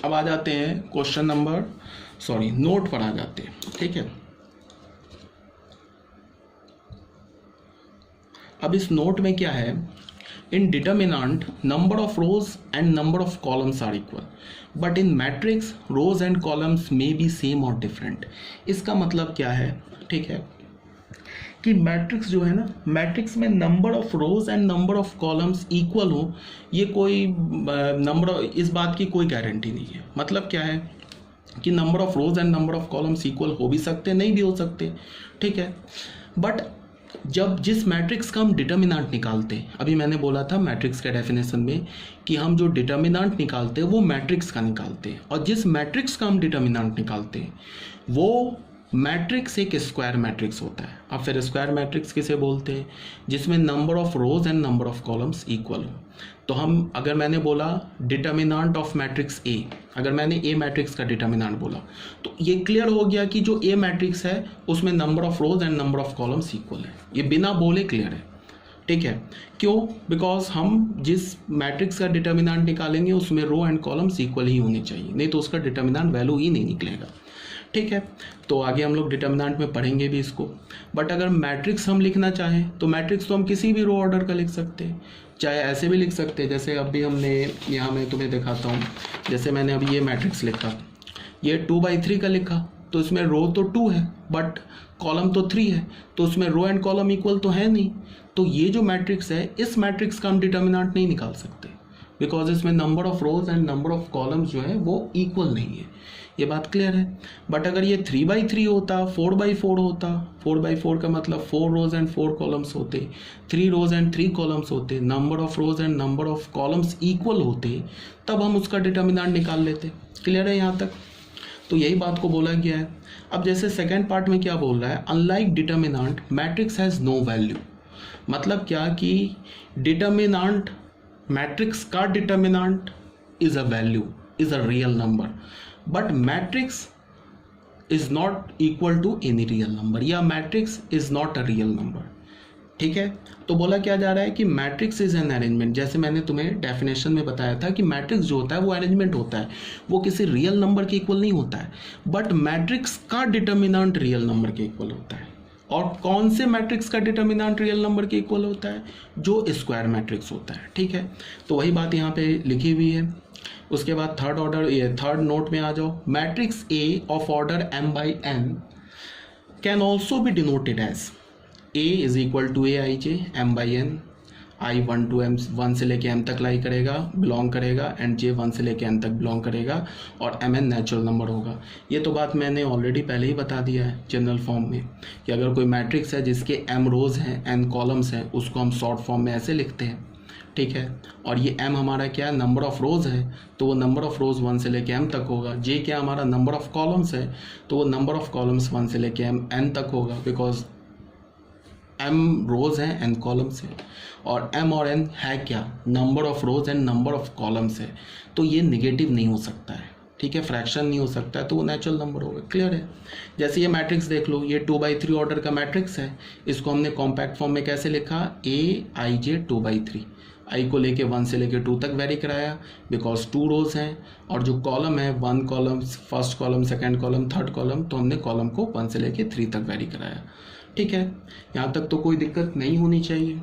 अब आ जाते हैं क्वेश्चन नंबर नोट पर आ जाते हैं। ठीक है, अब इस नोट में क्या है, in determinant number of rows and number of columns are equal, but in matrix rows and columns may be same और डिफरेंट। इसका मतलब क्या है, ठीक है, कि मैट्रिक्स जो है ना, मैट्रिक्स में number of rows and number of columns equal हो, ये कोई नंबर, इस बात की कोई गारंटी नहीं है। मतलब क्या है कि number of rows and number of columns equal हो भी सकते, नहीं भी हो सकते। ठीक है, बट जब जिस मैट्रिक्स का हम डिटर्मिनेंट निकालते, अभी मैंने बोला था मैट्रिक्स के डेफिनेशन में कि हम जो डिटर्मिनेंट निकालते हैं वो मैट्रिक्स का निकालते हैं, और जिस मैट्रिक्स का हम डिटर्मिनेंट निकालते हैं वो मैट्रिक्स एक स्क्वायर मैट्रिक्स होता है। अब फिर स्क्वायर मैट्रिक्स किसे बोलते हैं, जिसमें number of rows and number of columns equal हो। तो हम, अगर मैंने बोला डिटर्मिनेंट ऑफ मैट्रिक्स ए, अगर मैंने ए मैट्रिक्स का डिटर्मिनेंट बोला, तो ये क्लियर हो गया कि जो ए मैट्रिक्स है उसमें number of rows and number of columns equal है। ये बिना बोले क्लियर है। ठीक है, क्यों? बिकॉज हम जिस मैट्रिक्स का डिटर्मिनेंट निकालेंगे उसमें रो एंड कॉलम्स इक्वल ही होनी चाहिए, नहीं तो उसका डिटर्मिनेंट वैल्यू ही नहीं निकलेगा। ठीक है, तो आगे हम लोग डिटर्मिनेंट में पढ़ेंगे भी इसको। बट अगर मैट्रिक्स हम लिखना चाहें तो मैट्रिक्स तो हम किसी भी रो ऑर्डर का लिख सकते हैं, चाहे ऐसे भी लिख सकते हैं, जैसे अभी हमने यहाँ मैं तुम्हें दिखाता हूँ। जैसे मैंने अभी ये मैट्रिक्स लिखा, ये 2/3 का लिखा, तो इसमें रो तो 2 है बट कॉलम तो 3 है, तो उसमें रो एंड कॉलम इक्वल तो है नहीं। तो ये जो मैट्रिक्स है, इस मैट्रिक्स का हम डिटर्मिनेंट नहीं निकाल सकते, बिकॉज इसमें number of rows and number of columns जो है वो इक्वल नहीं है। ये बात क्लियर है। बट अगर ये 3/3 होता, 4/4 होता, 4/4 का मतलब 4 रोज एंड 4 कॉलम्स होते, 3 रोज एंड 3 कॉलम्स होते, number of rows and number of columns equal होते, तब हम उसका डिटर्मिनेंट निकाल लेते। क्लियर है यहाँ तक? तो यही बात को बोला गया है। अब जैसे सेकेंड पार्ट में क्या बोल रहा है, unlike determinant matrix has no value. मतलब क्या कि डिटर्मिनेंट, मैट्रिक्स का determinant is a value, is a real number, but matrix is not equal to any real number, या matrix is not a real number. ठीक है, तो बोला क्या जा रहा है कि मैट्रिक्स इज एन अरेंजमेंट। जैसे मैंने तुम्हें डेफिनेशन में बताया था कि मैट्रिक्स जो होता है वो अरेंजमेंट होता है, वो किसी रियल नंबर के इक्वल नहीं होता है, बट मैट्रिक्स का डिटर्मिनेंट रियल नंबर के इक्वल होता है। और कौन से मैट्रिक्स का डिटर्मिनेंट रियल नंबर के इक्वल होता है? जो स्क्वायर मैट्रिक्स होता है। ठीक है, तो वही बात यहाँ पे लिखी हुई है। उसके बाद थर्ड ऑर्डर, ये थर्ड नोट में आ जाओ। Matrix A of order m/n can also be denoted as a is equal to aij m/n, i 1 to m, 1 से लेके m तक लाई करेगा, बिलोंग करेगा, एंड j 1 से लेके n तक बिलोंग करेगा, और mn नेचुरल नंबर होगा। ये तो बात मैंने ऑलरेडी पहले ही बता दिया है जनरल फॉर्म में, कि अगर कोई मैट्रिक्स है जिसके m रोज हैं, n कॉलम्स हैं, उसको हम शॉर्ट फॉर्म में ऐसे लिखते हैं। ठीक है, और ये m हमारा क्या है, नंबर ऑफ रोज है, तो वो नंबर ऑफ रोज 1 से लेके m तक होगा। j क्या हमारा नंबर ऑफ कॉलम्स है, तो वो नंबर ऑफ कॉलम्स 1 से लेके n तक होगा, बिकॉज m रोज हैं, n कॉलम्स हैं, और m और n है क्या, number of rows and number of columns है, तो ये निगेटिव नहीं हो सकता है। ठीक है, फ्रैक्शन नहीं हो सकता है, तो वो नेचुरल नंबर होगा। क्लियर है? जैसे ये मैट्रिक्स देख लो, ये 2/3 ऑर्डर का मैट्रिक्स है, इसको हमने कॉम्पैक्ट फॉर्म में कैसे लिखा, aij 2/3, आई को लेके 1 से लेके 2 तक वेरी कराया, बिकॉज 2 रोज हैं, और जो कॉलम है 1 column, first column, second column, third column, तो हमने कॉलम को 1 से लेके 3 तक वेरी कराया। ठीक है, यहाँ तक तो कोई दिक्कत नहीं होनी चाहिए।